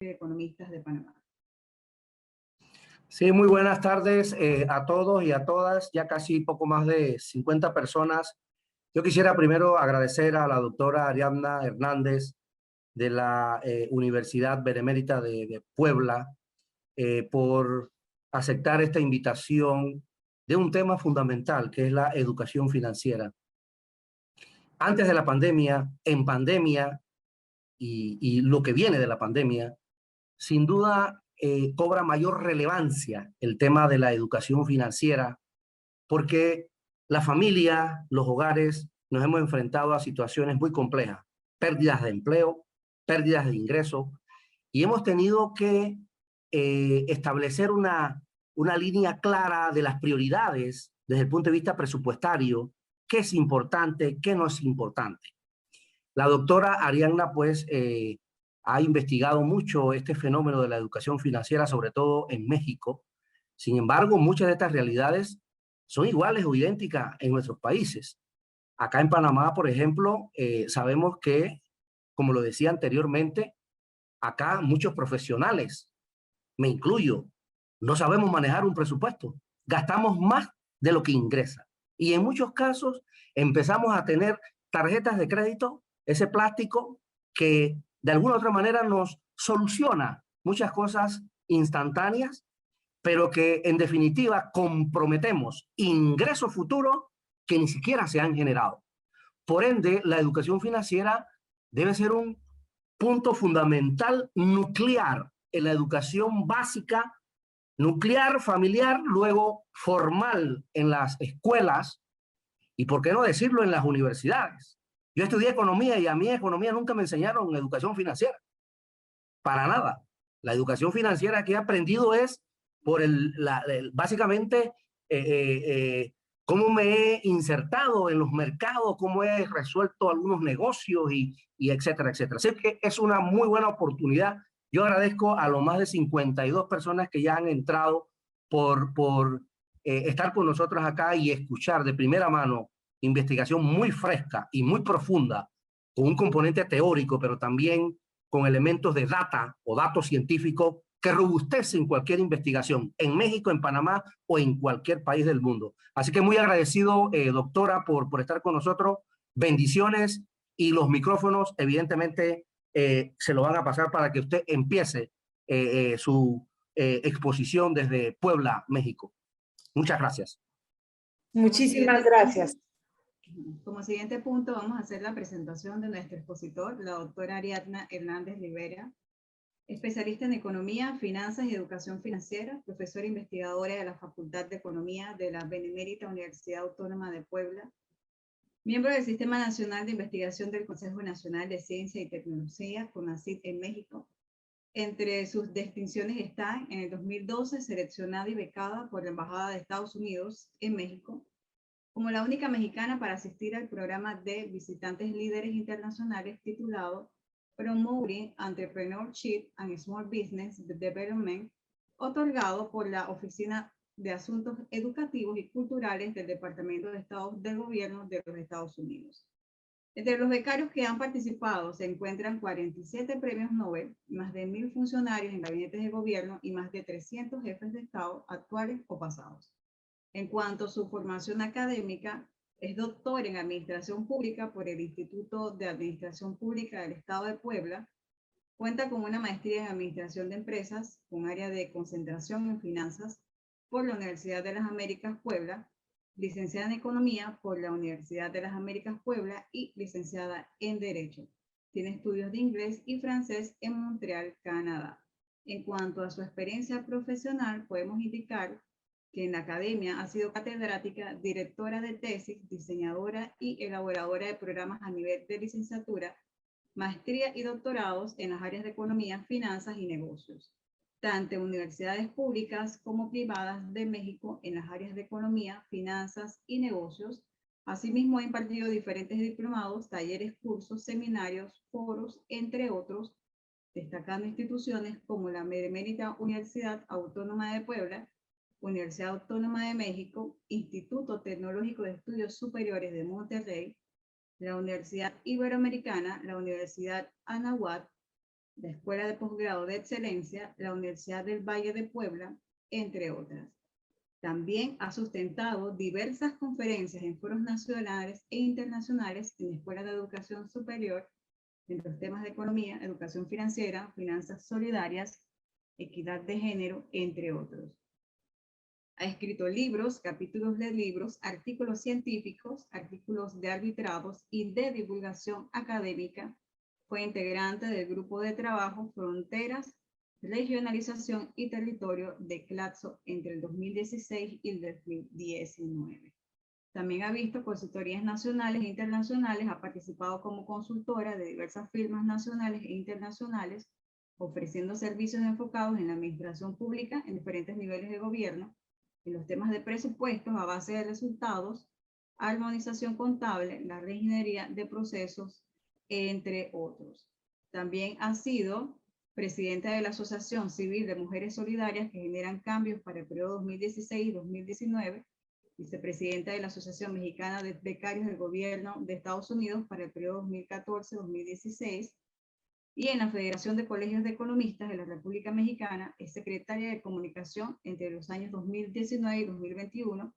y Economistas de Panamá. Sí, muy buenas tardes a todos y a todas, ya casi poco más de 50 personas. Yo quisiera primero agradecer a la doctora Ariadna Hernández de la Universidad Benemérita de Puebla por aceptar esta invitación de un tema fundamental que es la educación financiera. Antes de la pandemia, en pandemia y lo que viene de la pandemia, sin duda cobra mayor relevancia el tema de la educación financiera porque la familia, los hogares, nos hemos enfrentado a situaciones muy complejas, pérdidas de empleo, pérdidas de ingresos, y hemos tenido que establecer una línea clara de las prioridades desde el punto de vista presupuestario, qué es importante, qué no es importante. La doctora Ariadna, pues, ha investigado mucho este fenómeno de la educación financiera, sobre todo en México. Sin embargo, muchas de estas realidades son iguales o idénticas en nuestros países. Acá en Panamá, por ejemplo, sabemos que, como lo decía anteriormente, acá muchos profesionales, me incluyo, no sabemos manejar un presupuesto. Gastamos más de lo que ingresa. Y en muchos casos empezamos a tener tarjetas de crédito, ese plástico que de alguna u otra manera nos soluciona muchas cosas instantáneas, pero que en definitiva comprometemos ingresos futuros que ni siquiera se han generado. Por ende, la educación financiera debe ser un punto fundamental nuclear en la educación básica, nuclear, familiar, luego formal en las escuelas y, por qué no decirlo, en las universidades. Yo estudié economía y a mí economía nunca me enseñaron educación financiera, para nada. La educación financiera que he aprendido es por básicamente cómo me he insertado en los mercados, cómo he resuelto algunos negocios y etcétera, etcétera. Así que es una muy buena oportunidad. Yo agradezco a los más de 52 personas que ya han entrado por estar con nosotros acá y escuchar de primera mano investigación muy fresca y muy profunda, con un componente teórico, pero también con elementos de data o datos científicos que robustecen cualquier investigación en México, en Panamá o en cualquier país del mundo. Así que muy agradecido, doctora, por estar con nosotros. Bendiciones y los micrófonos, evidentemente, se lo van a pasar para que usted empiece su exposición desde Puebla, México. Muchas gracias. Muchísimas gracias. Como siguiente punto, vamos a hacer la presentación de nuestro expositor, la doctora Ariadna Hernández Rivera, especialista en economía, finanzas y educación financiera, profesora investigadora de la Facultad de Economía de la Benemérita Universidad Autónoma de Puebla, miembro del Sistema Nacional de Investigación del Consejo Nacional de Ciencia y Tecnología, CONACYT, en México. Entre sus distinciones están, en el 2012, seleccionada y becada por la Embajada de Estados Unidos en México, como la única mexicana para asistir al programa de visitantes líderes internacionales titulado Promoting Entrepreneurship and Small Business Development, otorgado por la Oficina de Asuntos Educativos y Culturales del Departamento de Estado del Gobierno de los Estados Unidos. Entre los becarios que han participado se encuentran 47 premios Nobel, más de 1,000 funcionarios en gabinetes de gobierno y más de 300 jefes de Estado actuales o pasados. En cuanto a su formación académica, es doctor en Administración Pública por el Instituto de Administración Pública del Estado de Puebla. Cuenta con una maestría en Administración de Empresas, con área de concentración en finanzas, por la Universidad de las Américas Puebla, licenciada en Economía por la Universidad de las Américas Puebla y licenciada en Derecho. Tiene estudios de inglés y francés en Montreal, Canadá. En cuanto a su experiencia profesional, podemos indicar que en la academia ha sido catedrática, directora de tesis, diseñadora y elaboradora de programas a nivel de licenciatura, maestría y doctorados en las áreas de economía, finanzas y negocios, tanto en universidades públicas como privadas de México en las áreas de economía, finanzas y negocios. Asimismo, ha impartido diferentes diplomados, talleres, cursos, seminarios, foros, entre otros, destacando instituciones como la Benemérita Universidad Autónoma de Puebla, Universidad Autónoma de México, Instituto Tecnológico de Estudios Superiores de Monterrey, la Universidad Iberoamericana, la Universidad Anáhuac, la Escuela de Posgrado de Excelencia, la Universidad del Valle de Puebla, entre otras. También ha sustentado diversas conferencias en foros nacionales e internacionales en escuelas de educación superior en los temas de economía, educación financiera, finanzas solidarias, equidad de género, entre otros. Ha escrito libros, capítulos de libros, artículos científicos, artículos de arbitrados y de divulgación académica. Fue integrante del grupo de trabajo Fronteras, Regionalización y Territorio de CLACSO entre el 2016 y el 2019. También ha visto consultorías nacionales e internacionales, ha participado como consultora de diversas firmas nacionales e internacionales, ofreciendo servicios enfocados en la administración pública en diferentes niveles de gobierno, en los temas de presupuestos a base de resultados, armonización contable, la reingeniería de procesos, entre otros. También ha sido presidenta de la Asociación Civil de Mujeres Solidarias que generan cambios para el periodo 2016-2019, vicepresidenta de la Asociación Mexicana de Becarios del Gobierno de Estados Unidos para el periodo 2014-2016, y en la Federación de Colegios de Economistas de la República Mexicana es secretaria de Comunicación entre los años 2019 y 2021,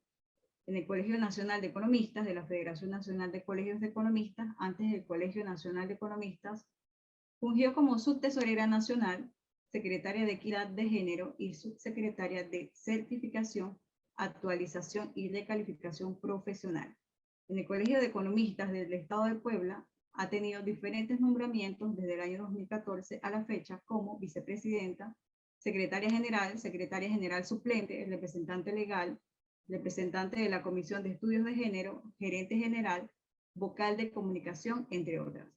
en el Colegio Nacional de Economistas de la Federación Nacional de Colegios de Economistas, antes del Colegio Nacional de Economistas. Fungió como subtesorera nacional, secretaria de Equidad de Género y subsecretaria de Certificación, Actualización y Recalificación Profesional. En el Colegio de Economistas del Estado de Puebla ha tenido diferentes nombramientos desde el año 2014 a la fecha como vicepresidenta, secretaria general suplente, representante legal, representante de la Comisión de Estudios de Género, gerente general, vocal de comunicación, entre otras.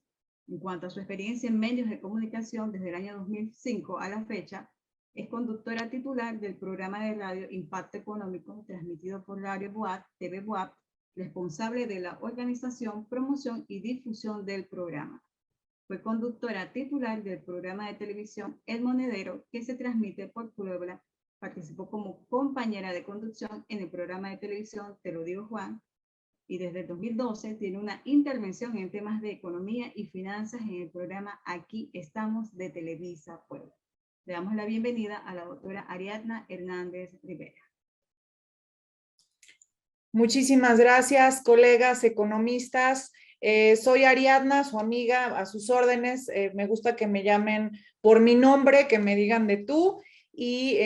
En cuanto a su experiencia en medios de comunicación, desde el año 2005 a la fecha, es conductora titular del programa de radio Impacto Económico, transmitido por Radio Boab, TV Boab, responsable de la organización, promoción y difusión del programa. Fue conductora titular del programa de televisión El Monedero, que se transmite por Puebla. Participó como compañera de conducción en el programa de televisión Te lo digo Juan, y desde el 2012 tiene una intervención en temas de economía y finanzas en el programa Aquí Estamos de Televisa Puebla. Le damos la bienvenida a la doctora Ariadna Hernández Rivera. Muchísimas gracias, colegas economistas. Soy Ariadna, su amiga, a sus órdenes. Me gusta que me llamen por mi nombre, que me digan de tú, y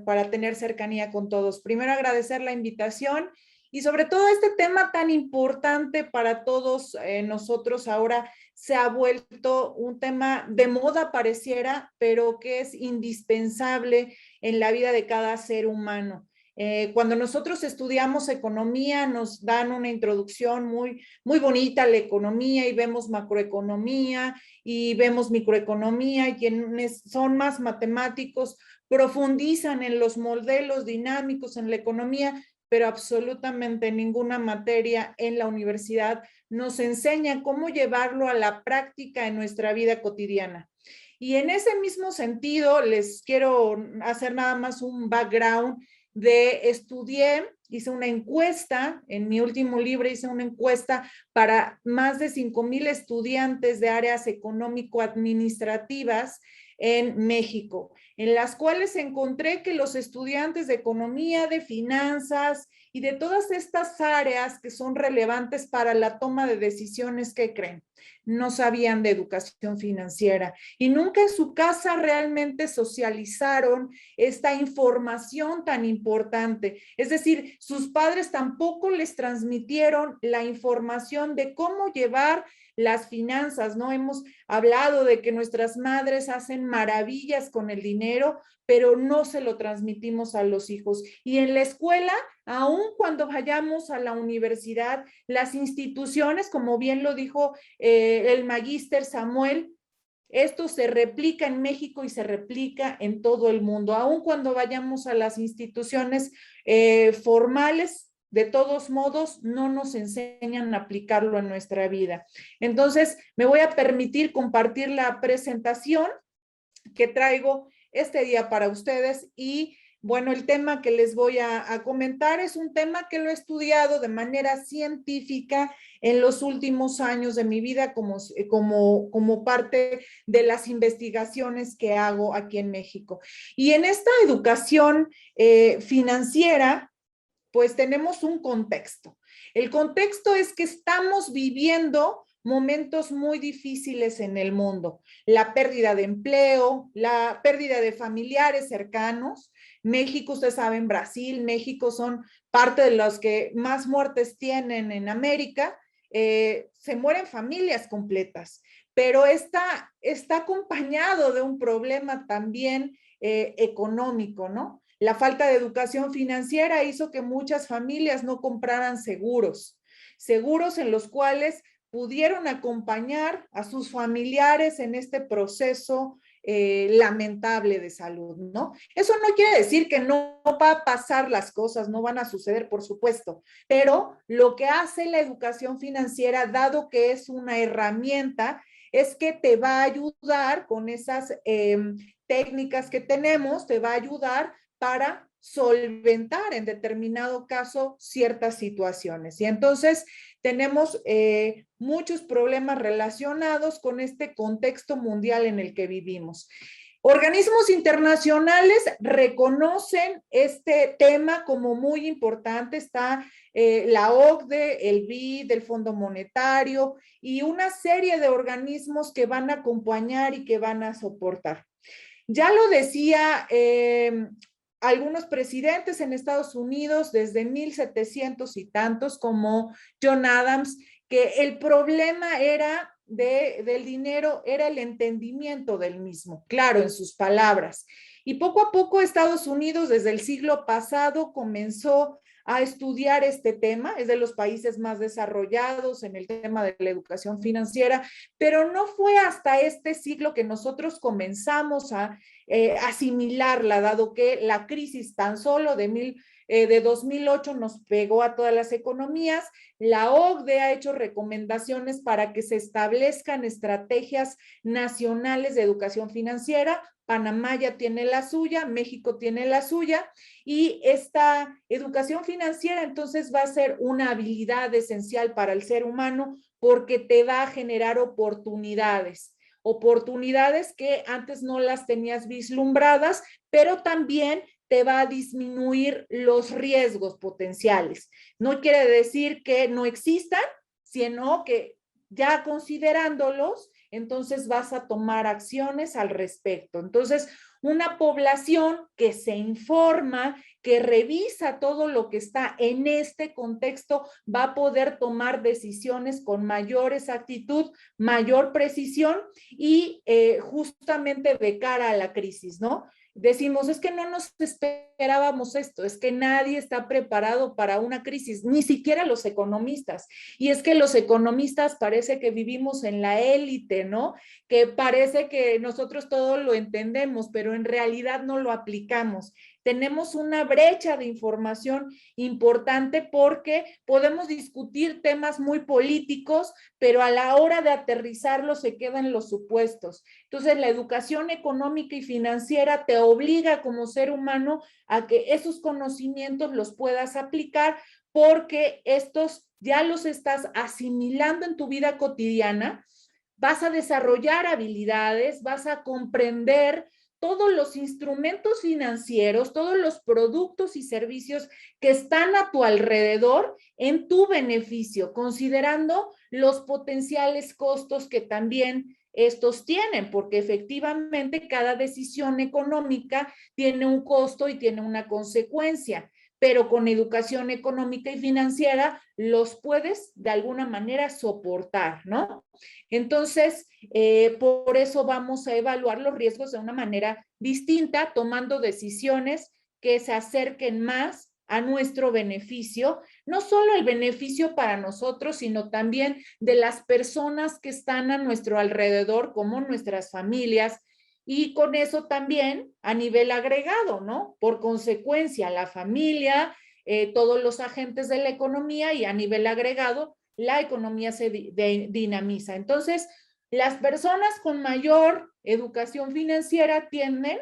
para tener cercanía con todos. Primero, agradecer la invitación y sobre todo este tema tan importante para todos nosotros ahora se ha vuelto un tema de moda pareciera, pero que es indispensable en la vida de cada ser humano. Cuando nosotros estudiamos economía nos dan una introducción muy bonita a la economía y vemos macroeconomía y vemos microeconomía, y quienes son más matemáticos profundizan en los modelos dinámicos en la economía, pero absolutamente ninguna materia en la universidad nos enseña cómo llevarlo a la práctica en nuestra vida cotidiana. Y en ese mismo sentido les quiero hacer nada más un background hice una encuesta, en mi último libro hice una encuesta para más de 5,000 estudiantes de áreas económico-administrativas en México, en las cuales encontré que los estudiantes de economía, de finanzas y de todas estas áreas que son relevantes para la toma de decisiones, ¿qué creen? No sabían de educación financiera y nunca en su casa realmente socializaron esta información tan importante. Es decir, sus padres tampoco les transmitieron la información de cómo llevar las finanzas, ¿no? Hemos hablado de que nuestras madres hacen maravillas con el dinero, pero no se lo transmitimos a los hijos. Y en la escuela, aun cuando vayamos a la universidad, las instituciones, como bien lo dijo el magíster Samuel, esto se replica en México y se replica en todo el mundo. Aun cuando vayamos a las instituciones formales, de todos modos, no nos enseñan a aplicarlo en nuestra vida. Entonces, me voy a permitir compartir la presentación que traigo este día para ustedes y Bueno, el tema que les voy a comentar es un tema que lo he estudiado de manera científica en los últimos años de mi vida como parte de las investigaciones que hago aquí en México. Y en esta educación financiera, pues tenemos un contexto. El contexto es que estamos viviendo momentos muy difíciles en el mundo. La pérdida de empleo, la pérdida de familiares cercanos. México, ustedes saben, Brasil, México son parte de los que más muertes tienen en América. Se mueren familias completas, pero está acompañado de un problema también económico, ¿no? La falta de educación financiera hizo que muchas familias no compraran seguros en los cuales pudieron acompañar a sus familiares en este proceso lamentable de salud, ¿no? Eso no quiere decir que no va a pasar las cosas, no van a suceder, por supuesto, pero lo que hace la educación financiera, dado que es una herramienta, es que te va a ayudar con esas técnicas que tenemos, te va a ayudar para solventar en determinado caso ciertas situaciones. Y entonces tenemos muchos problemas relacionados con este contexto mundial en el que vivimos. Organismos internacionales reconocen este tema como muy importante. Está la OCDE, el BID, el Fondo Monetario y una serie de organismos que van a acompañar y que van a soportar. Ya lo decía algunos presidentes en Estados Unidos desde 1700 y tantos, como John Adams, que el problema era del dinero, era el entendimiento del mismo, claro, en sus palabras. Y poco a poco Estados Unidos desde el siglo pasado comenzó a estudiar este tema, es de los países más desarrollados en el tema de la educación financiera, pero no fue hasta este siglo que nosotros comenzamos a asimilarla, dado que la crisis tan solo de 2008 nos pegó a todas las economías. La OCDE ha hecho recomendaciones para que se establezcan estrategias nacionales de educación financiera. Panamá ya tiene la suya, México tiene la suya, y esta educación financiera entonces va a ser una habilidad esencial para el ser humano porque te va a generar oportunidades que antes no las tenías vislumbradas, pero también te va a disminuir los riesgos potenciales. No quiere decir que no existan, sino que ya considerándolos, entonces vas a tomar acciones al respecto. Entonces, una población que se informa, que revisa todo lo que está en este contexto, va a poder tomar decisiones con mayor exactitud, mayor precisión y justamente de cara a la crisis, ¿no? Decimos, es que no nos esperábamos esto, es que nadie está preparado para una crisis, ni siquiera los economistas. Y es que los economistas parece que vivimos en la élite, ¿no? Que parece que nosotros todo lo entendemos, pero en realidad no lo aplicamos. Tenemos una brecha de información importante porque podemos discutir temas muy políticos, pero a la hora de aterrizarlos se quedan los supuestos. Entonces, la educación económica y financiera te obliga como ser humano a que esos conocimientos los puedas aplicar porque estos ya los estás asimilando en tu vida cotidiana, vas a desarrollar habilidades, vas a comprender todos los instrumentos financieros, todos los productos y servicios que están a tu alrededor en tu beneficio, considerando los potenciales costos que también estos tienen, porque efectivamente cada decisión económica tiene un costo y tiene una consecuencia, pero con educación económica y financiera los puedes de alguna manera soportar, ¿no? Entonces, por eso vamos a evaluar los riesgos de una manera distinta, tomando decisiones que se acerquen más a nuestro beneficio, no solo el beneficio para nosotros, sino también de las personas que están a nuestro alrededor, como nuestras familias, y con eso también a nivel agregado, ¿no? Por consecuencia, la familia, todos los agentes de la economía y a nivel agregado, la economía se dinamiza. Entonces, las personas con mayor educación financiera tienden,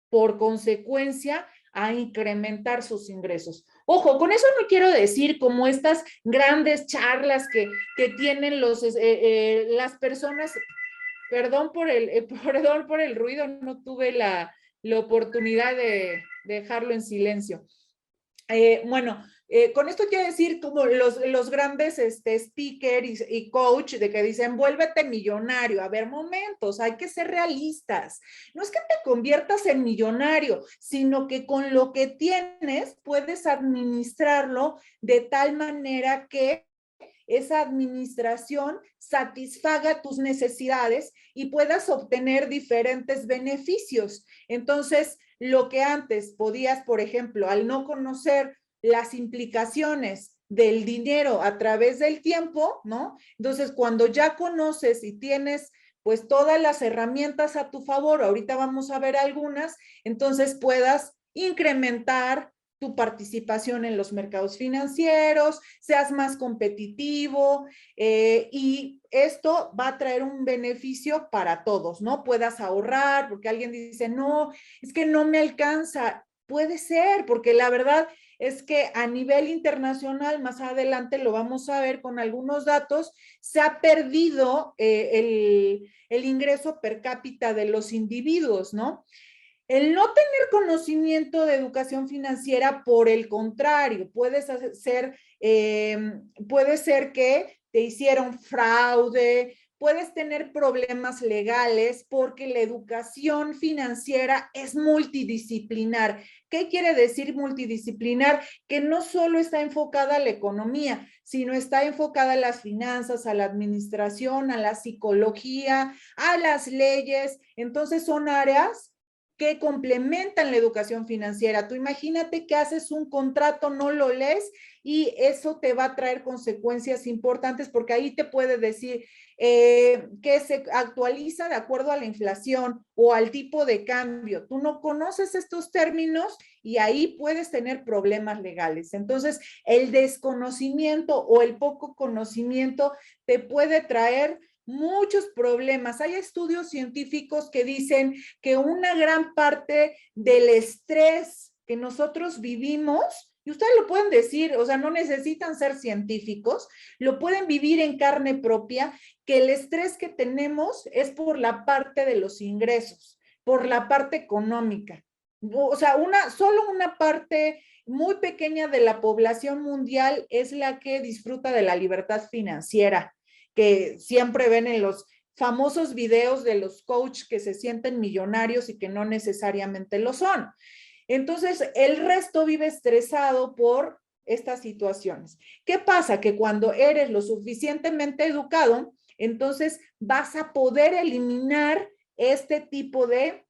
por consecuencia, a incrementar sus ingresos. Ojo, con eso no quiero decir como estas grandes charlas que tienen las personas. Perdón por perdón por el ruido, no tuve la oportunidad de dejarlo en silencio. Con esto quiero decir como los grandes speakers y coach de que dicen, vuélvete millonario. A ver, momentos, hay que ser realistas. No es que te conviertas en millonario, sino que con lo que tienes puedes administrarlo de tal manera que esa administración satisfaga tus necesidades y puedas obtener diferentes beneficios. Entonces, lo que antes podías, por ejemplo, al no conocer las implicaciones del dinero a través del tiempo, ¿no? Entonces, cuando ya conoces y tienes pues todas las herramientas a tu favor, ahorita vamos a ver algunas, entonces puedas incrementar tu participación en los mercados financieros, seas más competitivo y esto va a traer un beneficio para todos, ¿no? Puedas ahorrar, porque alguien dice, no, es que no me alcanza. Puede ser, porque la verdad es que a nivel internacional, más adelante lo vamos a ver con algunos datos, se ha perdido el ingreso per cápita de los individuos, ¿no? El no tener conocimiento de educación financiera, por el contrario, puede ser que te hicieron fraude, puedes tener problemas legales porque la educación financiera es multidisciplinar. ¿Qué quiere decir multidisciplinar? Que no solo está enfocada a la economía, sino está enfocada a las finanzas, a la administración, a la psicología, a las leyes. Entonces son áreas que complementan la educación financiera. Tú imagínate que haces un contrato, no lo lees y eso te va a traer consecuencias importantes porque ahí te puede decir que se actualiza de acuerdo a la inflación o al tipo de cambio. Tú no conoces estos términos y ahí puedes tener problemas legales. Entonces, el desconocimiento o el poco conocimiento te puede traer muchos problemas. Hay estudios científicos que dicen que una gran parte del estrés que nosotros vivimos, y ustedes lo pueden decir, o sea, no necesitan ser científicos, lo pueden vivir en carne propia, que el estrés que tenemos es por la parte de los ingresos, por la parte económica. O sea, solo una parte muy pequeña de la población mundial es la que disfruta de la libertad financiera, que siempre ven en los famosos videos de los coaches que se sienten millonarios y que no necesariamente lo son. Entonces, el resto vive estresado por estas situaciones. ¿Qué pasa? Que cuando eres lo suficientemente educado, entonces vas a poder eliminar este tipo de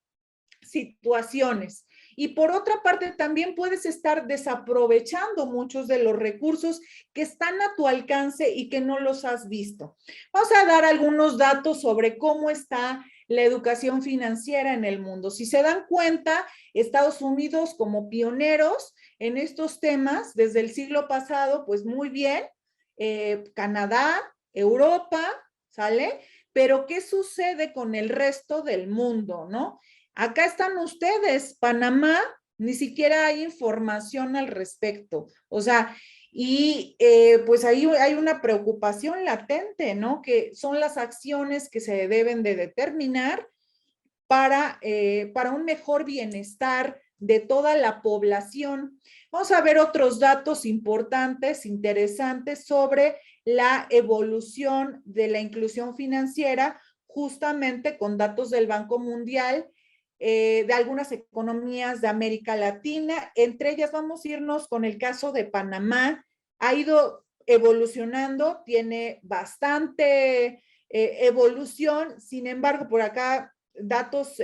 situaciones. Y por otra parte, también puedes estar desaprovechando muchos de los recursos que están a tu alcance y que no los has visto. Vamos a dar algunos datos sobre cómo está la educación financiera en el mundo. Si se dan cuenta, Estados Unidos como pioneros en estos temas desde el siglo pasado, pues muy bien. Canadá, Europa, ¿sale? Pero ¿qué sucede con el resto del mundo, no? Acá están ustedes, Panamá, ni siquiera hay información al respecto. O sea, y pues ahí hay una preocupación latente, ¿no? Que son las acciones que se deben de determinar para un mejor bienestar de toda la población. Vamos a ver otros datos importantes, interesantes sobre la evolución de la inclusión financiera, justamente con datos del Banco Mundial, de algunas economías de América Latina. Entre ellas vamos a irnos con el caso de Panamá. Ha ido evolucionando, tiene bastante evolución. Sin embargo, por acá datos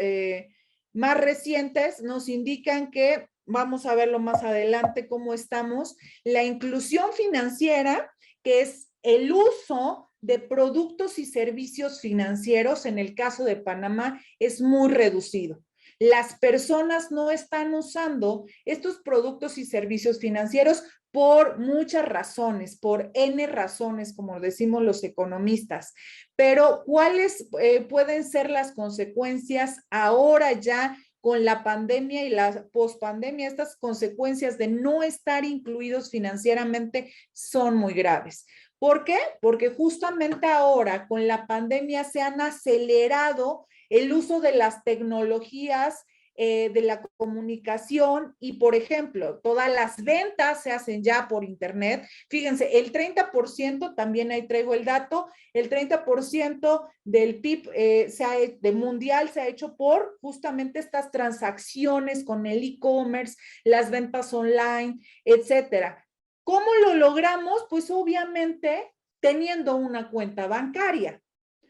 más recientes nos indican que, vamos a verlo más adelante cómo estamos, la inclusión financiera, que es el uso de productos y servicios financieros, en el caso de Panamá, es muy reducido. Las personas no están usando estos productos y servicios financieros por muchas razones, por N razones, como decimos los economistas. Pero ¿cuáles pueden ser las consecuencias ahora ya con la pandemia y la pospandemia, estas consecuencias de no estar incluidos financieramente son muy graves. ¿Por qué? Porque justamente ahora con la pandemia se han acelerado el uso de las tecnologías de la comunicación y, por ejemplo, todas las ventas se hacen ya por internet. Fíjense, el 30%, también ahí traigo el dato, el 30% del PIB de mundial se ha hecho por justamente estas transacciones con el e-commerce, las ventas online, etcétera. ¿Cómo lo logramos? Pues obviamente teniendo una cuenta bancaria,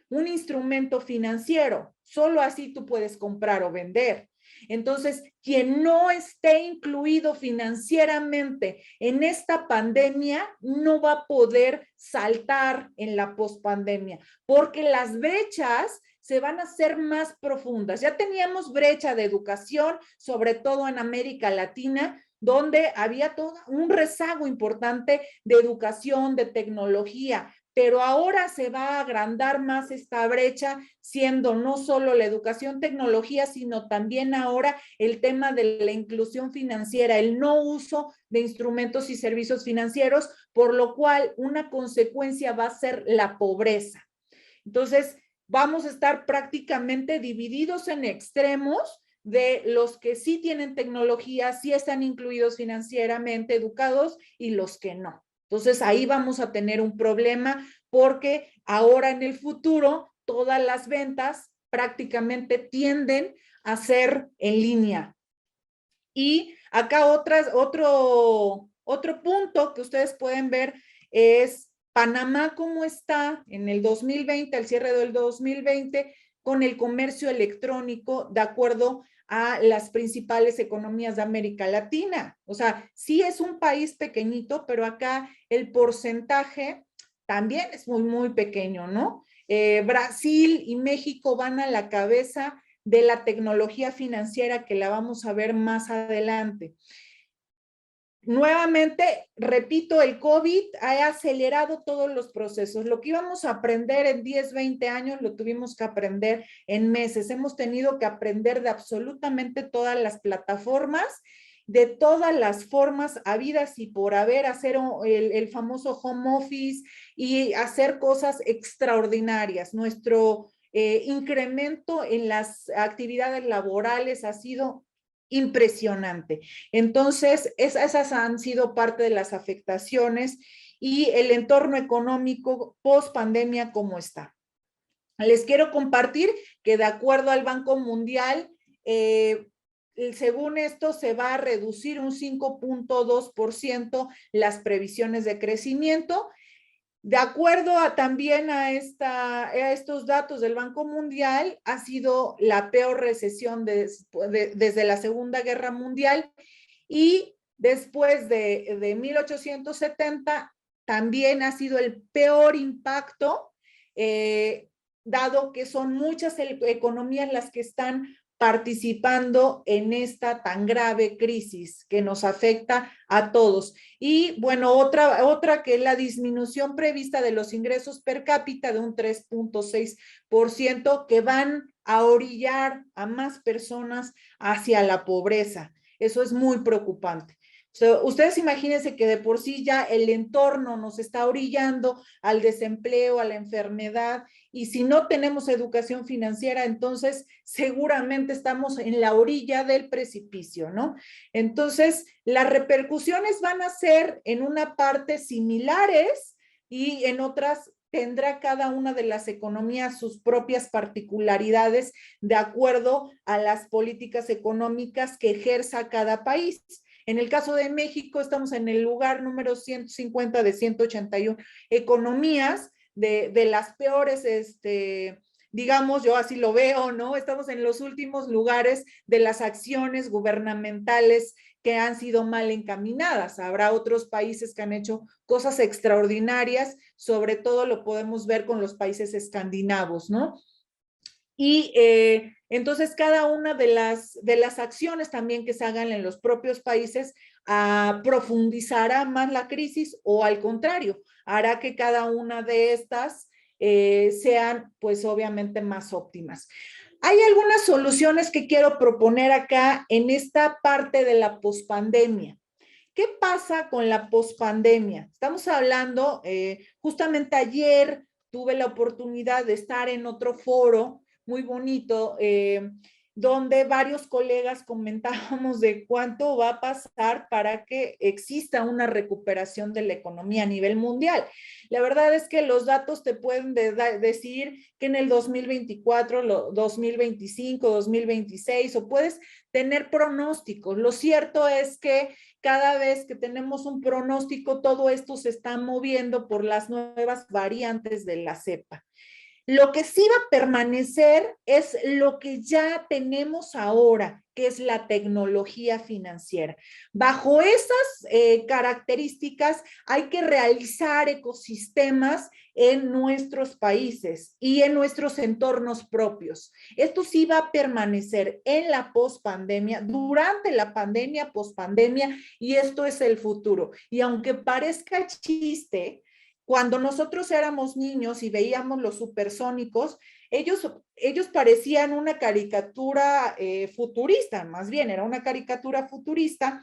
un instrumento financiero. Solo así tú puedes comprar o vender. Entonces, quien no esté incluido financieramente en esta pandemia no va a poder saltar en la pospandemia, porque las brechas se van a hacer más profundas. Ya teníamos brecha de educación, sobre todo en América Latina, donde había todo un rezago importante de educación, de tecnología, pero ahora se va a agrandar más esta brecha, siendo no solo la educación tecnología, sino también ahora el tema de la inclusión financiera, el no uso de instrumentos y servicios financieros, por lo cual una consecuencia va a ser la pobreza. Entonces, vamos a estar prácticamente divididos en extremos de los que sí tienen tecnología, sí están incluidos financieramente, educados, y los que no. Entonces, ahí vamos a tener un problema porque ahora en el futuro todas las ventas prácticamente tienden a ser en línea. Y acá otro punto que ustedes pueden ver es Panamá, cómo está en el 2020, al cierre del 2020, con el comercio electrónico de acuerdo a las principales economías de América Latina. O sea, sí es un país pequeñito, pero acá el porcentaje también es muy, muy pequeño, ¿no? Brasil y México van a la cabeza de la tecnología financiera, que la vamos a ver más adelante. Nuevamente, repito, el COVID ha acelerado todos los procesos. Lo que íbamos a aprender en 10, 20 años, lo tuvimos que aprender en meses. Hemos tenido que aprender de absolutamente todas las plataformas, de todas las formas habidas y por haber, hacer el famoso home office y hacer cosas extraordinarias. Nuestro incremento en las actividades laborales ha sido impresionante. Entonces, esas han sido parte de las afectaciones y el entorno económico post pandemia, ¿cómo está? Les quiero compartir que de acuerdo al Banco Mundial, según esto, se va a reducir un 5.2% las previsiones de crecimiento. De acuerdo también a estos datos del Banco Mundial, ha sido la peor recesión desde la Segunda Guerra Mundial, y después de 1870 también ha sido el peor impacto, dado que son muchas economías las que están participando en esta tan grave crisis que nos afecta a todos. Y bueno, otra que es la disminución prevista de los ingresos per cápita de un 3.6%, que van a orillar a más personas hacia la pobreza. Eso es muy preocupante. Ustedes imagínense que de por sí ya el entorno nos está orillando al desempleo, a la enfermedad, y si no tenemos educación financiera, entonces seguramente estamos en la orilla del precipicio, ¿no? Entonces, las repercusiones van a ser en una parte similares y en otras tendrá cada una de las economías sus propias particularidades de acuerdo a las políticas económicas que ejerza cada país. En el caso de México, estamos en el lugar número 150 de 181 economías, de las peores, digamos, yo así lo veo, ¿no? Estamos en los últimos lugares de las acciones gubernamentales que han sido mal encaminadas. Habrá otros países que han hecho cosas extraordinarias, sobre todo lo podemos ver con los países escandinavos, ¿no? Y entonces cada una de las acciones también que se hagan en los propios países profundizará más la crisis, o al contrario, hará que cada una de estas sean pues obviamente más óptimas. Hay algunas soluciones que quiero proponer acá en esta parte de la pospandemia. ¿Qué pasa con la pospandemia? Estamos hablando, justamente ayer tuve la oportunidad de estar en otro foro muy bonito, donde varios colegas comentábamos de cuánto va a pasar para que exista una recuperación de la economía a nivel mundial. La verdad es que los datos te pueden decir que en el 2024, 2025, 2026, o puedes tener pronósticos. Lo cierto es que cada vez que tenemos un pronóstico, todo esto se está moviendo por las nuevas variantes de la cepa. Lo que sí va a permanecer es lo que ya tenemos ahora, que es la tecnología financiera. Bajo esas características hay que realizar ecosistemas en nuestros países y en nuestros entornos propios. Esto sí va a permanecer en la pospandemia, durante la pandemia, pospandemia, y esto es el futuro. Y aunque parezca chiste, cuando nosotros éramos niños y veíamos los supersónicos, ellos parecían una caricatura futurista, más bien era una caricatura futurista,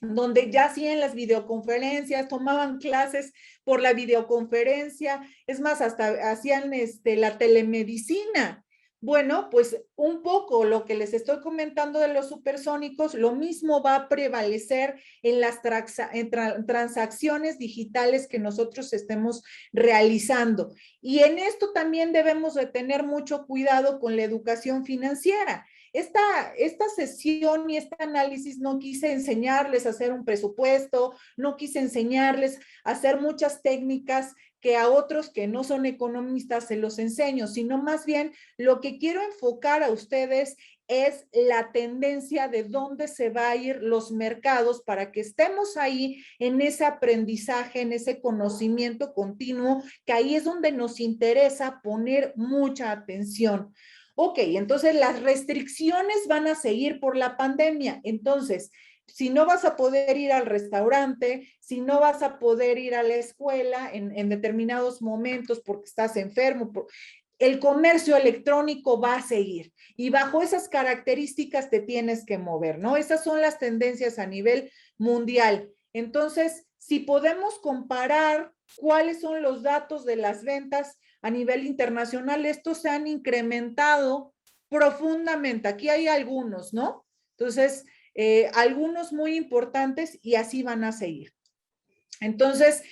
donde ya hacían las videoconferencias, tomaban clases por la videoconferencia, es más, hasta hacían la telemedicina. Bueno, pues un poco lo que les estoy comentando de los supersónicos, lo mismo va a prevalecer en las transacciones digitales que nosotros estemos realizando. Y en esto también debemos de tener mucho cuidado con la educación financiera. Esta sesión y este análisis no quise enseñarles a hacer un presupuesto, no quise enseñarles a hacer muchas técnicas que a otros que no son economistas se los enseño, sino más bien lo que quiero enfocar a ustedes es la tendencia de dónde se va a ir los mercados para que estemos ahí en ese aprendizaje, en ese conocimiento continuo, que ahí es donde nos interesa poner mucha atención. Ok, entonces las restricciones van a seguir por la pandemia. Entonces, si no vas a poder ir al restaurante, si no vas a poder ir a la escuela en determinados momentos porque estás enfermo, el comercio electrónico va a seguir y bajo esas características te tienes que mover, ¿no? Esas son las tendencias a nivel mundial. Entonces, si podemos comparar cuáles son los datos de las ventas a nivel internacional, estos se han incrementado profundamente. Aquí hay algunos, ¿no? Entonces, algunos muy importantes y así van a seguir. Entonces,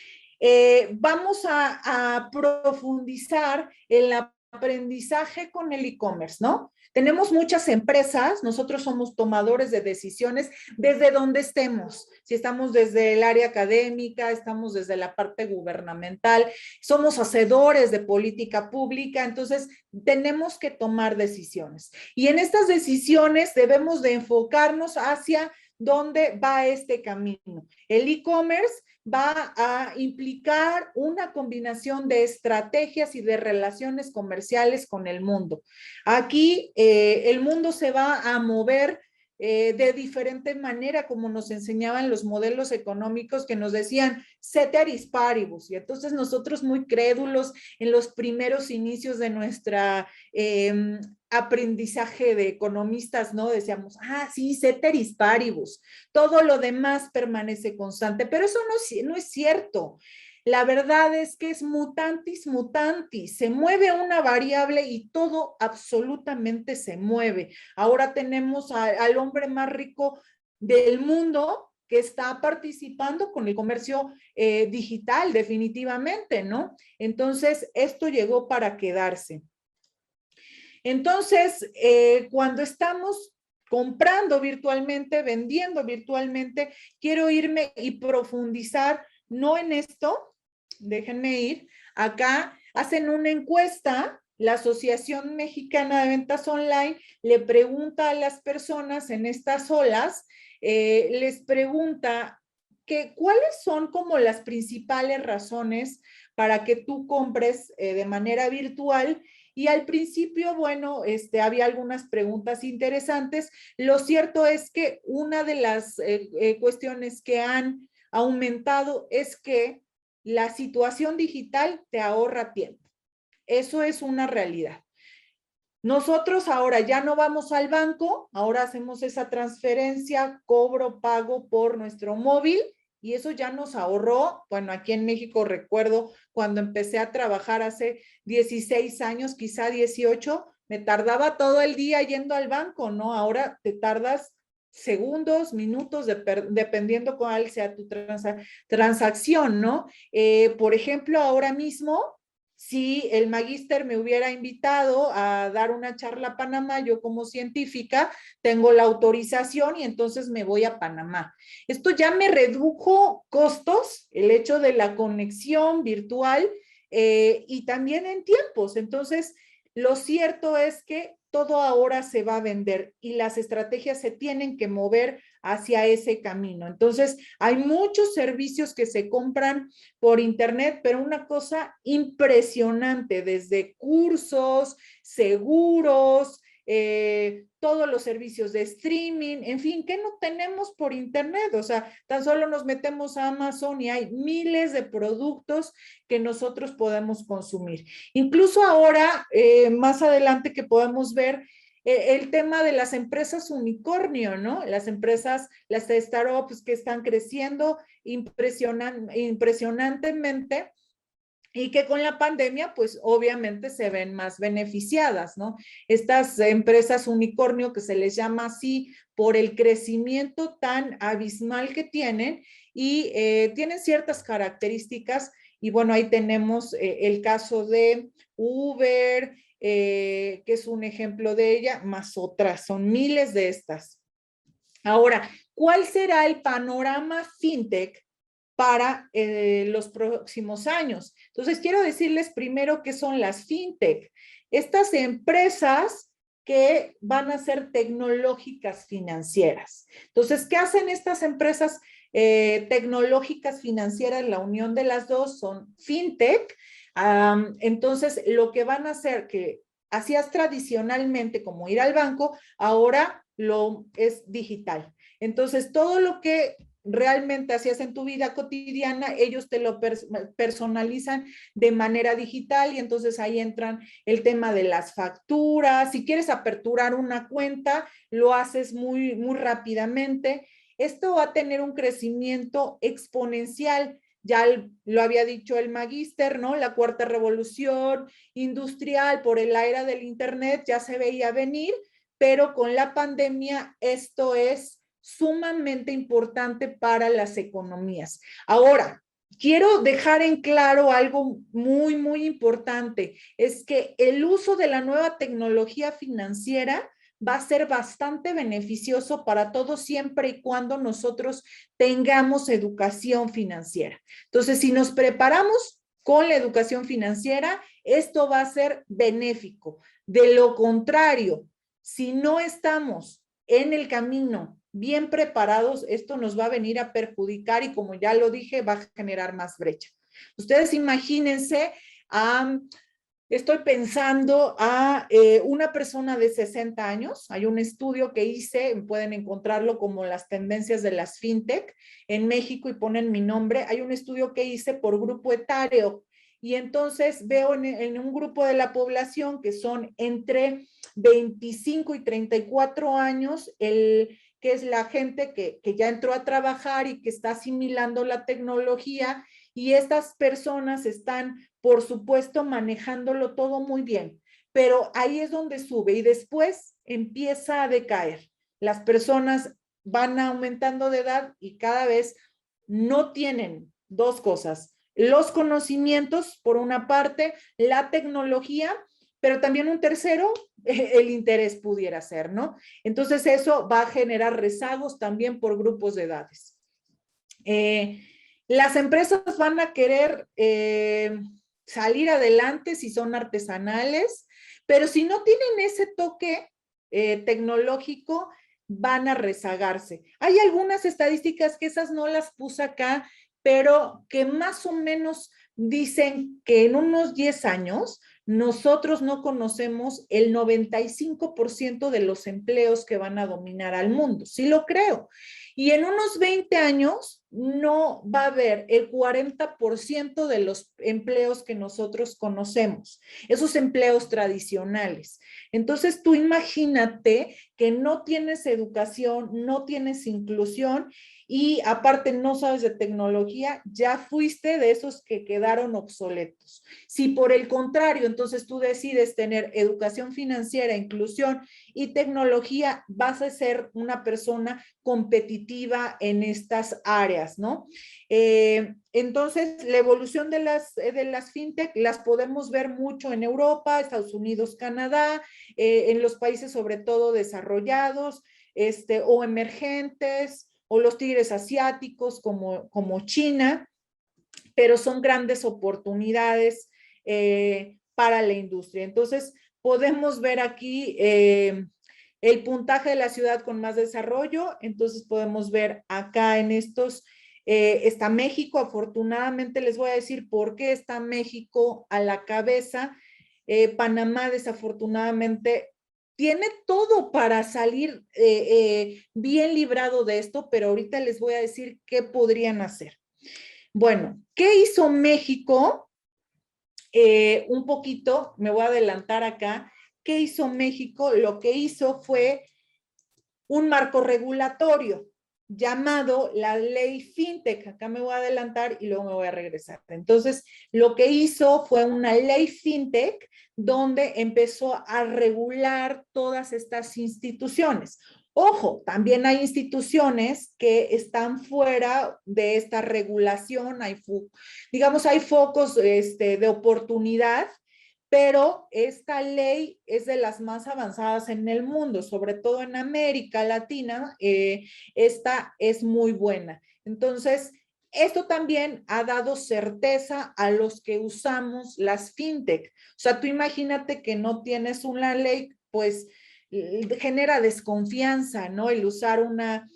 vamos a profundizar en el aprendizaje con el e-commerce, ¿no? Tenemos muchas empresas, nosotros somos tomadores de decisiones desde donde estemos, si estamos desde el área académica, estamos desde la parte gubernamental, somos hacedores de política pública, entonces tenemos que tomar decisiones. Y en estas decisiones debemos de enfocarnos hacia dónde va este camino. El e-commerce va a implicar una combinación de estrategias y de relaciones comerciales con el mundo. Aquí el mundo se va a mover de diferente manera, como nos enseñaban los modelos económicos que nos decían ceteris paribus, y entonces nosotros muy crédulos en los primeros inicios de nuestra aprendizaje de economistas, ¿no? Decíamos, sí, ceteris paribus, todo lo demás permanece constante, pero eso no es cierto. La verdad es que es mutantis mutantis, se mueve una variable y todo absolutamente se mueve. Ahora tenemos al hombre más rico del mundo que está participando con el comercio digital, definitivamente, ¿no? Entonces, esto llegó para quedarse. Entonces, cuando estamos comprando virtualmente, vendiendo virtualmente, quiero irme y profundizar, no en esto, déjenme ir, acá hacen una encuesta, la Asociación Mexicana de Ventas Online le pregunta a las personas en estas olas, les pregunta que cuáles son como las principales razones para que tú compres de manera virtual. Y al principio, bueno, había algunas preguntas interesantes. Lo cierto es que una de las cuestiones que han aumentado es que la situación digital te ahorra tiempo. Eso es una realidad. Nosotros ahora ya no vamos al banco, ahora hacemos esa transferencia, cobro, pago por nuestro móvil y eso ya nos ahorró. Bueno, aquí en México recuerdo cuando empecé a trabajar hace 16 años, quizá 18, me tardaba todo el día yendo al banco, ¿no? Ahora te tardas segundos, minutos, dependiendo cuál sea tu transacción, ¿no? Por ejemplo, ahora mismo, si el magíster me hubiera invitado a dar una charla a Panamá, yo como científica tengo la autorización y entonces me voy a Panamá. Esto ya me redujo costos, el hecho de la conexión virtual y también en tiempos. Entonces, lo cierto es que todo ahora se va a vender y las estrategias se tienen que mover hacia ese camino. Entonces, hay muchos servicios que se compran por internet, pero una cosa impresionante, desde cursos, seguros, todos los servicios de streaming, en fin, ¿qué no tenemos por internet? O sea, tan solo nos metemos a Amazon y hay miles de productos que nosotros podemos consumir. Incluso ahora, más adelante que podemos ver el tema de las empresas unicornio, ¿no? Las empresas, las startups que están creciendo impresionantemente y que con la pandemia, pues obviamente se ven más beneficiadas, ¿no? Estas empresas unicornio que se les llama así por el crecimiento tan abismal que tienen y tienen ciertas características y bueno, ahí tenemos el caso de Uber, que es un ejemplo de ella, más otras, son miles de estas. Ahora, ¿cuál será el panorama fintech para los próximos años? Entonces, quiero decirles primero qué son las fintech. Estas empresas que van a ser tecnológicas financieras. Entonces, ¿qué hacen estas empresas tecnológicas financieras? La unión de las dos son fintech. Entonces, lo que van a hacer que hacías tradicionalmente como ir al banco, ahora lo es digital. Entonces, todo lo que realmente hacías en tu vida cotidiana, ellos te lo personalizan de manera digital y entonces ahí entran el tema de las facturas. Si quieres aperturar una cuenta, lo haces muy, muy rápidamente. Esto va a tener un crecimiento exponencial. Ya lo había dicho el magíster, ¿no? La cuarta revolución industrial por la era del internet ya se veía venir, pero con la pandemia esto es sumamente importante para las economías. Ahora, quiero dejar en claro algo muy, muy importante, es que el uso de la nueva tecnología financiera va a ser bastante beneficioso para todos siempre y cuando nosotros tengamos educación financiera. Entonces, si nos preparamos con la educación financiera, esto va a ser benéfico. De lo contrario, si no estamos en el camino bien preparados, esto nos va a venir a perjudicar y como ya lo dije, va a generar más brecha. Ustedes imagínense, estoy pensando a una persona de 60 años, hay un estudio que hice, pueden encontrarlo como las tendencias de las fintech en México y ponen mi nombre, hay un estudio que hice por grupo etario y entonces veo en un grupo de la población que son entre 25 y 34 años, que es la gente que ya entró a trabajar y que está asimilando la tecnología y estas personas están, por supuesto, manejándolo todo muy bien, pero ahí es donde sube y después empieza a decaer. Las personas van aumentando de edad y cada vez no tienen dos cosas, los conocimientos, por una parte, la tecnología, pero también un tercero, el interés pudiera ser, ¿no? Entonces eso va a generar rezagos también por grupos de edades. Las empresas van a querer salir adelante si son artesanales, pero si no tienen ese toque tecnológico, van a rezagarse. Hay algunas estadísticas que esas no las puse acá, pero que más o menos dicen que en unos 10 años nosotros no conocemos el 95% de los empleos que van a dominar al mundo. Sí lo creo. Y en unos 20 años no va a haber el 40% de los empleos que nosotros conocemos, esos empleos tradicionales. Entonces, tú imagínate que no tienes educación, no tienes inclusión y aparte no sabes de tecnología, ya fuiste de esos que quedaron obsoletos. Si por el contrario, entonces tú decides tener educación financiera, inclusión y tecnología, vas a ser una persona competitiva en estas áreas, ¿no? Entonces, la evolución de las fintech las podemos ver mucho en Europa, Estados Unidos, Canadá, en los países sobre todo desarrollados, o emergentes, o los tigres asiáticos como China, pero son grandes oportunidades para la industria. Entonces, podemos ver aquí el puntaje de la ciudad con más desarrollo. Entonces, podemos ver acá en estos, está México. Afortunadamente, les voy a decir por qué está México a la cabeza. Panamá, desafortunadamente, tiene todo para salir bien librado de esto, pero ahorita les voy a decir qué podrían hacer. Bueno, ¿qué hizo México? Un poquito, me voy a adelantar acá. ¿Qué hizo México? Lo que hizo fue un marco regulatorio llamado la ley FinTech. Acá me voy a adelantar y luego me voy a regresar. Entonces, lo que hizo fue una ley FinTech donde empezó a regular todas estas instituciones. Ojo, también hay instituciones que están fuera de esta regulación, digamos, hay focos de oportunidad, pero esta ley es de las más avanzadas en el mundo, sobre todo en América Latina, esta es muy buena. Entonces, esto también ha dado certeza a los que usamos las fintech. O sea, tú imagínate que no tienes una ley, pues genera desconfianza, ¿no? El usar una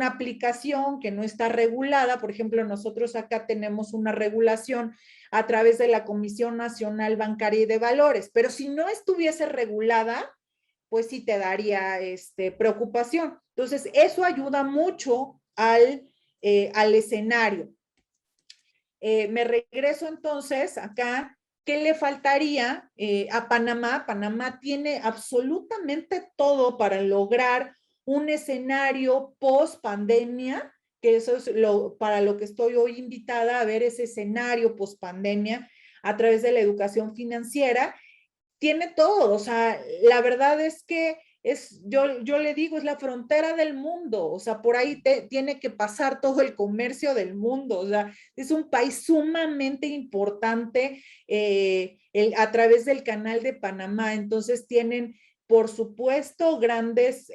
aplicación que no está regulada. Por ejemplo, nosotros acá tenemos una regulación a través de la Comisión Nacional Bancaria y de Valores, pero si no estuviese regulada, pues sí te daría preocupación. Entonces, eso ayuda mucho al escenario. Me regreso entonces acá. ¿Qué le faltaría a Panamá? Panamá tiene absolutamente todo para lograr un escenario post pandemia, que eso es para lo que estoy hoy invitada a ver ese escenario post pandemia a través de la educación financiera. Tiene todo, o sea, la verdad es que yo le digo, es la frontera del mundo, o sea, por ahí tiene que pasar todo el comercio del mundo, o sea, es un país sumamente importante a través del canal de Panamá. Entonces tienen, por supuesto, grandes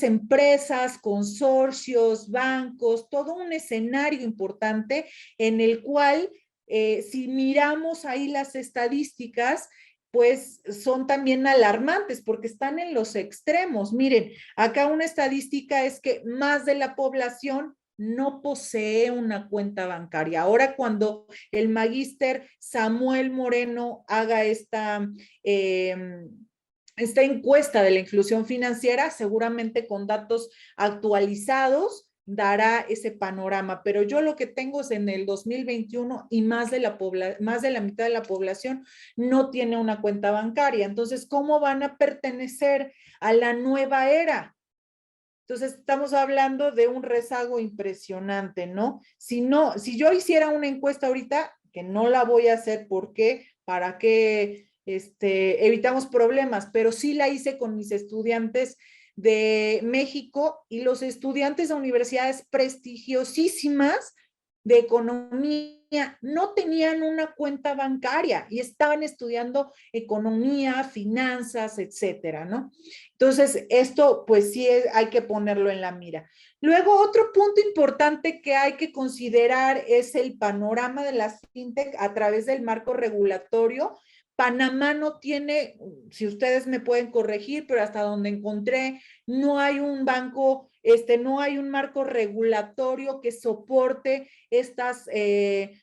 empresas, consorcios, bancos, todo un escenario importante en el cual si miramos ahí las estadísticas, pues son también alarmantes porque están en los extremos. Miren, acá una estadística es que más de la población no posee una cuenta bancaria. Ahora, cuando el magíster Samuel Moreno haga esta encuesta de la inclusión financiera, seguramente con datos actualizados, dará ese panorama, pero yo lo que tengo es en el 2021 y más de la mitad de la población no tiene una cuenta bancaria. Entonces, ¿cómo van a pertenecer a la nueva era? Entonces, estamos hablando de un rezago impresionante, ¿no? Si yo hiciera una encuesta ahorita, que no la voy a hacer, ¿por qué? ¿Para qué evitamos problemas? Pero sí la hice con mis estudiantes de México y los estudiantes de universidades prestigiosísimas de economía no tenían una cuenta bancaria y estaban estudiando economía, finanzas, etcétera, ¿no? Entonces, esto pues sí hay que ponerlo en la mira. Luego, otro punto importante que hay que considerar es el panorama de las fintech a través del marco regulatorio. Panamá no tiene, si ustedes me pueden corregir, pero hasta donde encontré, no hay un banco, no hay un marco regulatorio que soporte estas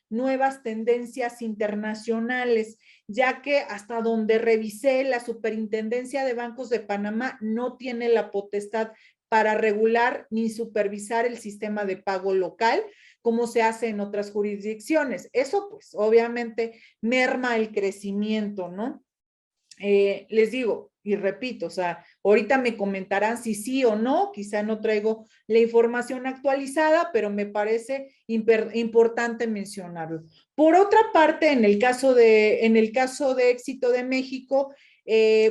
nuevas tendencias internacionales, ya que hasta donde revisé, la Superintendencia de Bancos de Panamá no tiene la potestad para regular ni supervisar el sistema de pago local, como se hace en otras jurisdicciones. Eso, pues, obviamente merma el crecimiento, ¿no? Les digo y repito, o sea, ahorita me comentarán si sí o no, quizá no traigo la información actualizada, pero me parece importante mencionarlo. Por otra parte, en el caso de éxito de México,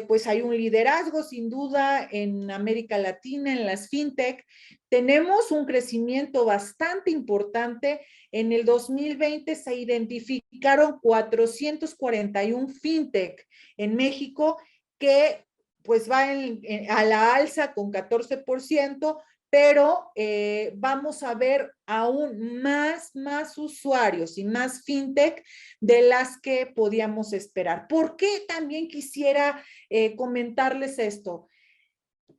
pues hay un liderazgo sin duda en América Latina, en las fintech. Tenemos un crecimiento bastante importante. En el 2020 se identificaron 441 fintech en México, que pues va a la alza con 14%, pero vamos a ver aún más usuarios y más fintech de las que podíamos esperar. ¿Por qué también quisiera comentarles esto?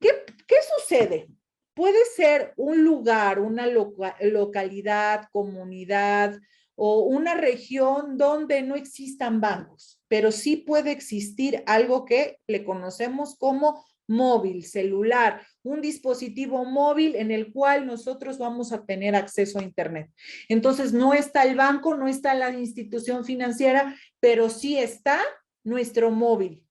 ¿Qué sucede? Puede ser un lugar, una localidad, comunidad o una región donde no existan bancos, pero sí puede existir algo que le conocemos como móvil, celular, un dispositivo móvil en el cual nosotros vamos a tener acceso a Internet. Entonces, no está el banco, no está la institución financiera, pero sí está nuestro móvil.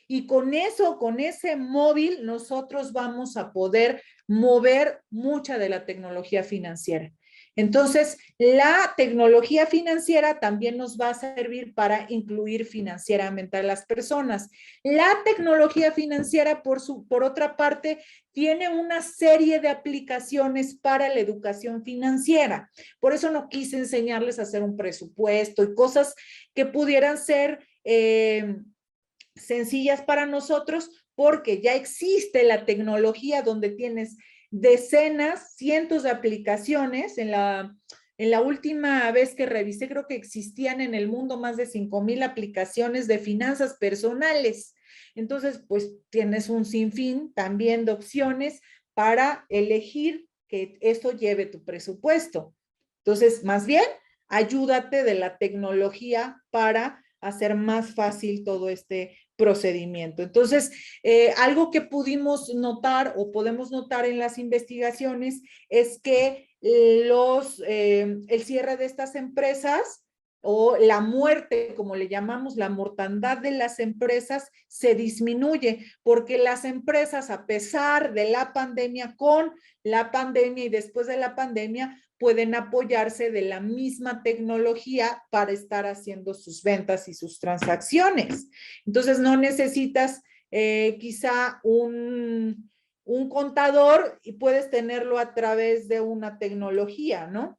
Y con eso, con ese móvil, nosotros vamos a poder mover mucha de la tecnología financiera. Entonces, la tecnología financiera también nos va a servir para incluir financieramente a las personas. La tecnología financiera, por otra parte, tiene una serie de aplicaciones para la educación financiera. Por eso no quise enseñarles a hacer un presupuesto y cosas que pudieran ser sencillas para nosotros, porque ya existe la tecnología donde tienes decenas, cientos de aplicaciones. En la última vez que revisé, creo que existían en el mundo más de 5,000 aplicaciones de finanzas personales. Entonces, pues tienes un sinfín también de opciones para elegir que esto lleve tu presupuesto. Entonces, más bien, ayúdate de la tecnología para hacer más fácil todo este procedimiento. Entonces, algo que pudimos notar o podemos notar en las investigaciones es que el cierre de estas empresas o la muerte, como le llamamos, la mortandad de las empresas se disminuye, porque las empresas, a pesar de la pandemia, con la pandemia y después de la pandemia, pueden apoyarse de la misma tecnología para estar haciendo sus ventas y sus transacciones. Entonces, no necesitas quizá un contador y puedes tenerlo a través de una tecnología, ¿no?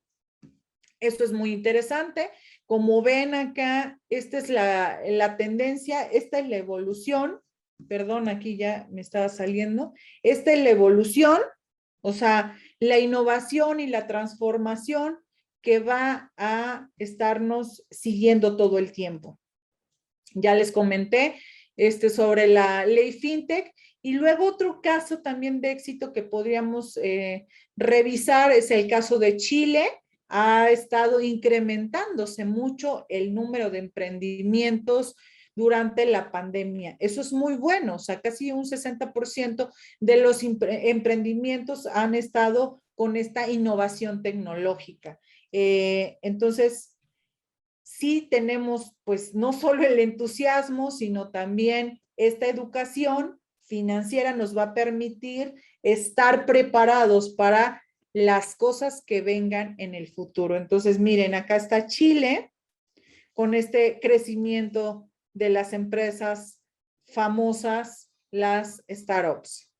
Esto es muy interesante. Como ven acá, esta es la tendencia, esta es la evolución. Perdón, aquí ya me estaba saliendo. Esta es la evolución, o sea, la innovación y la transformación que va a estarnos siguiendo todo el tiempo. Ya les comenté sobre la ley FinTech. Y luego otro caso también de éxito que podríamos revisar es el caso de Chile. Ha estado incrementándose mucho el número de emprendimientos durante la pandemia. Eso es muy bueno, o sea, casi un 60% de los emprendimientos han estado con esta innovación tecnológica. Entonces, sí tenemos, pues, no solo el entusiasmo, sino también esta educación financiera nos va a permitir estar preparados para las cosas que vengan en el futuro. Entonces, miren, acá está Chile con este crecimiento de las empresas famosas, las startups.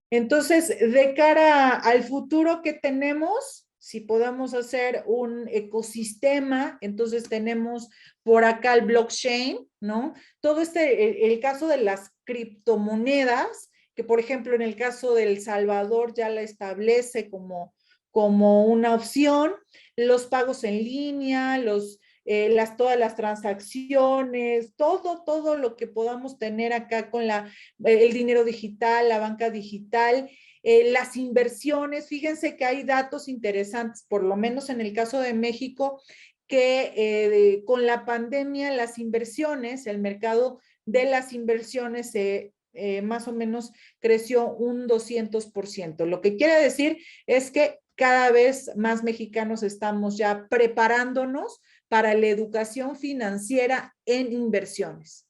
Entonces, de cara al futuro que tenemos, si podamos hacer un ecosistema, entonces tenemos por acá el blockchain, ¿no? Todo el caso de las criptomonedas, que por ejemplo en el caso de El Salvador ya la establece como una opción, los pagos en línea, todas las transacciones, todo lo que podamos tener acá con el dinero digital, la banca digital, las inversiones. Fíjense que hay datos interesantes, por lo menos en el caso de México, que con la pandemia las inversiones, el mercado de las inversiones se más o menos creció un 200%. Lo que quiere decir es que cada vez más mexicanos estamos ya preparándonos para la educación financiera en inversiones.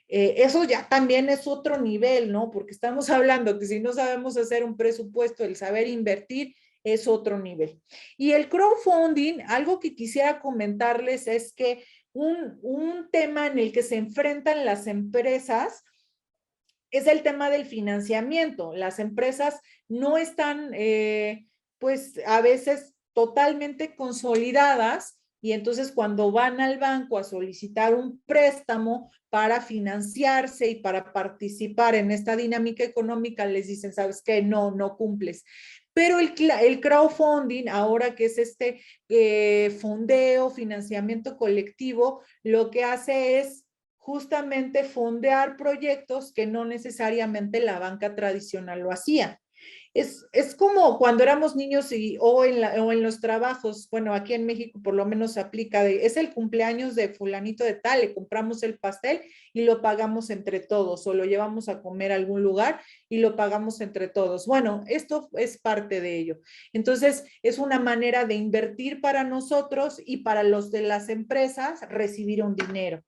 Eso ya también es otro nivel, ¿no? Porque estamos hablando que si no sabemos hacer un presupuesto, el saber invertir es otro nivel. Y el crowdfunding, algo que quisiera comentarles es que un tema en el que se enfrentan las empresas es el tema del financiamiento. Las empresas no están, pues a veces totalmente consolidadas y entonces cuando van al banco a solicitar un préstamo para financiarse y para participar en esta dinámica económica, les dicen, ¿sabes qué? No, no cumples. Pero el crowdfunding, ahora que es este fondeo, financiamiento colectivo, lo que hace es justamente fondear proyectos que no necesariamente la banca tradicional lo hacía. Es como cuando éramos niños o en los trabajos, bueno, aquí en México por lo menos se aplica es el cumpleaños de fulanito de tal, le compramos el pastel y lo pagamos entre todos, o lo llevamos a comer a algún lugar y lo pagamos entre todos. Bueno, esto es parte de ello. Entonces, es una manera de invertir para nosotros y para los de las empresas recibir un dinero.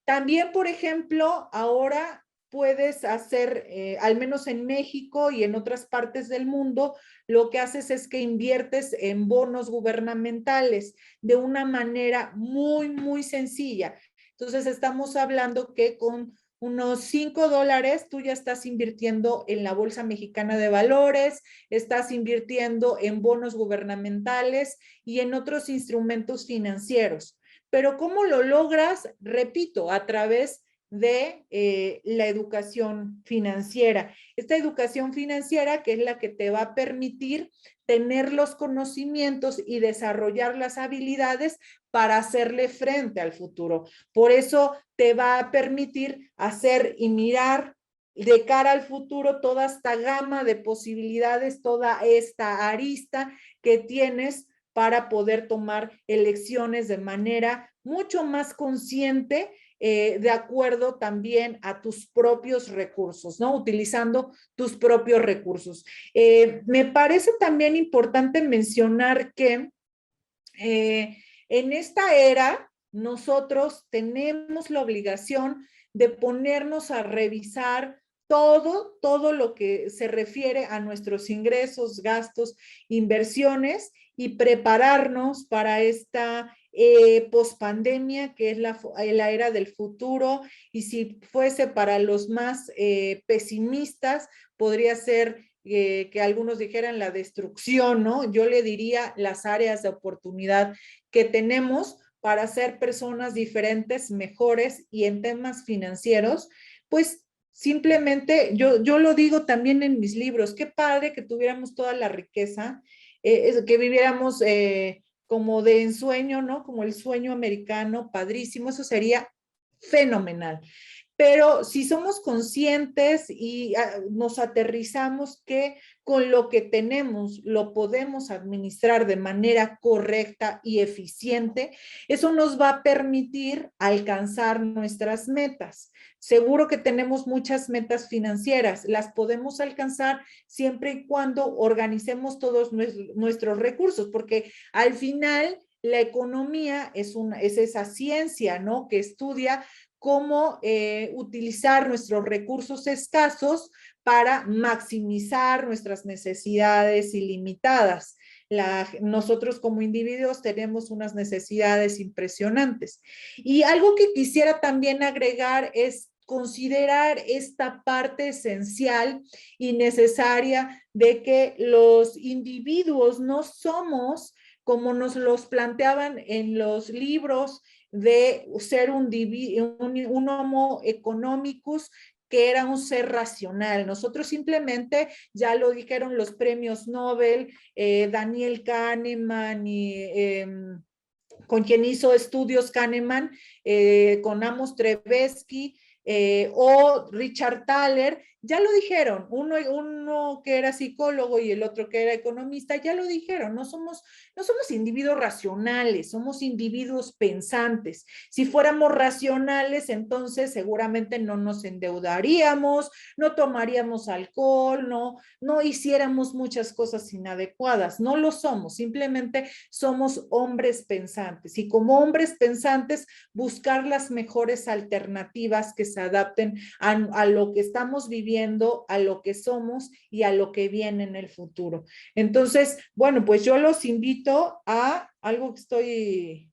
También, por ejemplo, ahora puedes hacer, al menos en México y en otras partes del mundo, lo que haces es que inviertes en bonos gubernamentales de una manera muy, muy sencilla. Entonces, estamos hablando que con unos $5 tú ya estás invirtiendo en la Bolsa Mexicana de Valores, estás invirtiendo en bonos gubernamentales y en otros instrumentos financieros. Pero ¿cómo lo logras? Repito, a través de la educación financiera. Esta educación financiera que es la que te va a permitir tener los conocimientos y desarrollar las habilidades para hacerle frente al futuro. Por eso te va a permitir hacer y mirar de cara al futuro toda esta gama de posibilidades, toda esta arista que tienes para poder tomar elecciones de manera mucho más consciente, de acuerdo también a tus propios recursos, ¿no? Utilizando tus propios recursos. Me parece también importante mencionar que en esta era nosotros tenemos la obligación de ponernos a revisar todo lo que se refiere a nuestros ingresos, gastos, inversiones y prepararnos para esta pospandemia que es la era del futuro, y si fuese para los más pesimistas, podría ser que algunos dijeran la destrucción, ¿no? Yo le diría las áreas de oportunidad que tenemos para ser personas diferentes, mejores, y en temas financieros, pues simplemente, yo lo digo también en mis libros, qué padre que tuviéramos toda la riqueza, que viviéramos como de ensueño, ¿no? Como el sueño americano, padrísimo, eso sería fenomenal. Pero si somos conscientes y nos aterrizamos que con lo que tenemos lo podemos administrar de manera correcta y eficiente, eso nos va a permitir alcanzar nuestras metas. Seguro que tenemos muchas metas financieras, las podemos alcanzar siempre y cuando organicemos todos nuestros recursos, porque al final la economía es esa ciencia, ¿no? Que estudia cómo utilizar nuestros recursos escasos para maximizar nuestras necesidades ilimitadas. Nosotros como individuos tenemos unas necesidades impresionantes. Y algo que quisiera también agregar es considerar esta parte esencial y necesaria de que los individuos no somos como nos los planteaban en los libros de ser un homo economicus, que era un ser racional. Nosotros simplemente, ya lo dijeron los premios Nobel, Daniel Kahneman y con quien hizo estudios Kahneman, con Amos Tversky, o Richard Thaler, ya lo dijeron, uno que era psicólogo y el otro que era economista, ya lo dijeron, no somos individuos racionales, somos individuos pensantes. Si fuéramos racionales, entonces seguramente no nos endeudaríamos, no tomaríamos alcohol, no hiciéramos muchas cosas inadecuadas, no lo somos, simplemente somos hombres pensantes y como hombres pensantes buscar las mejores alternativas que se adapten a lo que estamos viviendo, a lo que somos y a lo que viene en el futuro. Entonces, bueno, pues yo los invito a algo que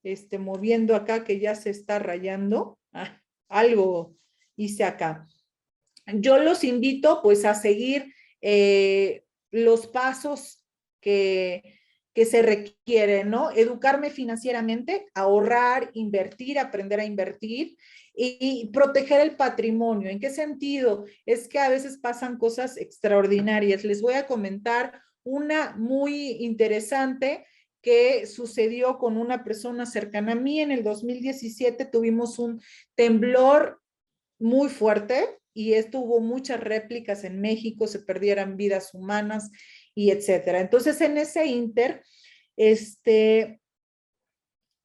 estoy moviendo acá que ya se está rayando. Algo hice acá. Yo los invito pues a seguir los pasos que se requieren, ¿no? Educarme financieramente, ahorrar, invertir, aprender a invertir y proteger el patrimonio. ¿En qué sentido? Es que a veces pasan cosas extraordinarias. Les voy a comentar una muy interesante que sucedió con una persona cercana a mí. En el 2017 tuvimos un temblor muy fuerte y esto hubo muchas réplicas en México, se perdieran vidas humanas y etcétera. Entonces, en ese inter,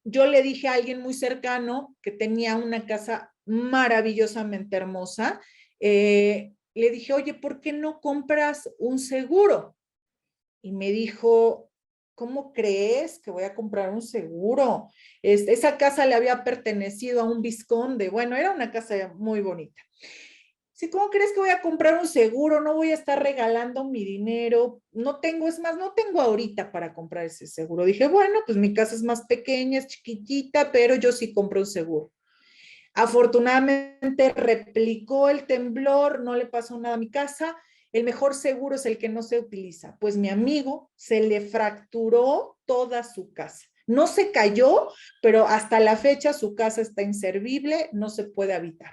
yo le dije a alguien muy cercano que tenía una casa maravillosamente hermosa, le dije, oye, ¿por qué no compras un seguro? Y me dijo, ¿cómo crees que voy a comprar un seguro? Esa casa le había pertenecido a un vizconde, bueno, era una casa muy bonita. Sí, ¿cómo crees que voy a comprar un seguro? No voy a estar regalando mi dinero. No tengo, es más, no tengo ahorita para comprar ese seguro. Dije, bueno, pues mi casa es más pequeña, es chiquitita, pero yo sí compro un seguro. Afortunadamente replicó el temblor, no le pasó nada a mi casa. El mejor seguro es el que no se utiliza. Pues mi amigo se le fracturó toda su casa. No se cayó, pero hasta la fecha su casa está inservible, no se puede habitar.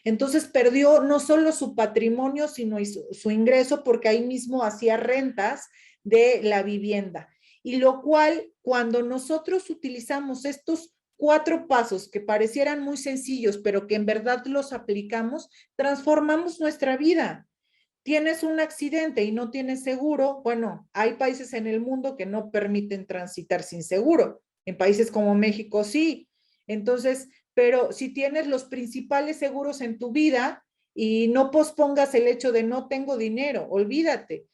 Entonces perdió no solo su patrimonio, sino su ingreso, porque ahí mismo hacía rentas de la vivienda. Y lo cual, cuando nosotros utilizamos estos 4 pasos que parecieran muy sencillos, pero que en verdad los aplicamos, transformamos nuestra vida. Tienes un accidente y no tienes seguro, bueno, hay países en el mundo que no permiten transitar sin seguro. En países como México sí. Entonces, pero si tienes los principales seguros en tu vida y no pospongas el hecho de no tengo dinero, olvídate,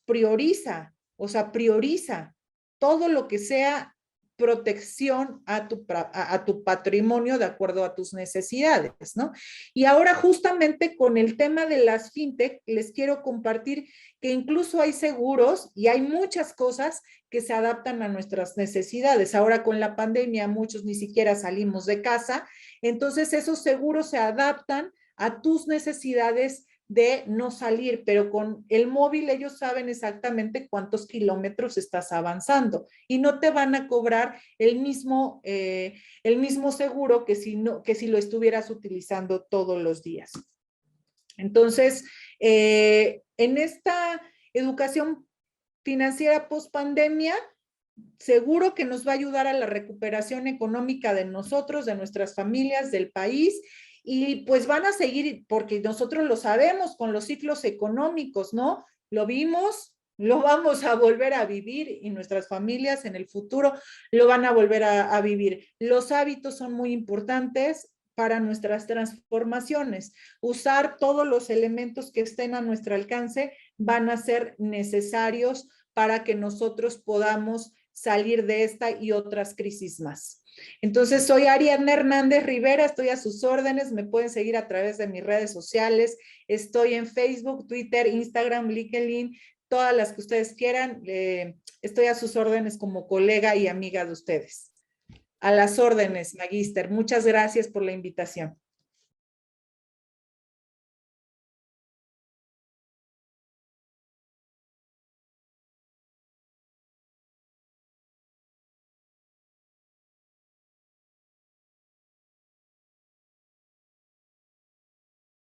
prioriza, o sea, prioriza todo lo que sea protección a tu patrimonio de acuerdo a tus necesidades, ¿no? Y ahora justamente con el tema de las fintech, les quiero compartir que incluso hay seguros y hay muchas cosas que se adaptan a nuestras necesidades. Ahora con la pandemia muchos ni siquiera salimos de casa, entonces esos seguros se adaptan a tus necesidades de no salir, pero con el móvil ellos saben exactamente cuántos kilómetros estás avanzando y no te van a cobrar el mismo seguro que si lo estuvieras utilizando todos los días. Entonces, en esta educación financiera post pandemia, seguro que nos va a ayudar a la recuperación económica de nosotros, de nuestras familias, del país. Y pues van a seguir, porque nosotros lo sabemos con los ciclos económicos, ¿no? Lo vimos, lo vamos a volver a vivir y nuestras familias en el futuro lo van a volver a vivir. Los hábitos son muy importantes para nuestras transformaciones. Usar todos los elementos que estén a nuestro alcance van a ser necesarios para que nosotros podamos salir de esta y otras crisis más. Entonces, soy Ariadna Hernández Rivera, estoy a sus órdenes, me pueden seguir a través de mis redes sociales, estoy en Facebook, Twitter, Instagram, LinkedIn, todas las que ustedes quieran, estoy a sus órdenes como colega y amiga de ustedes. A las órdenes, Magíster, muchas gracias por la invitación.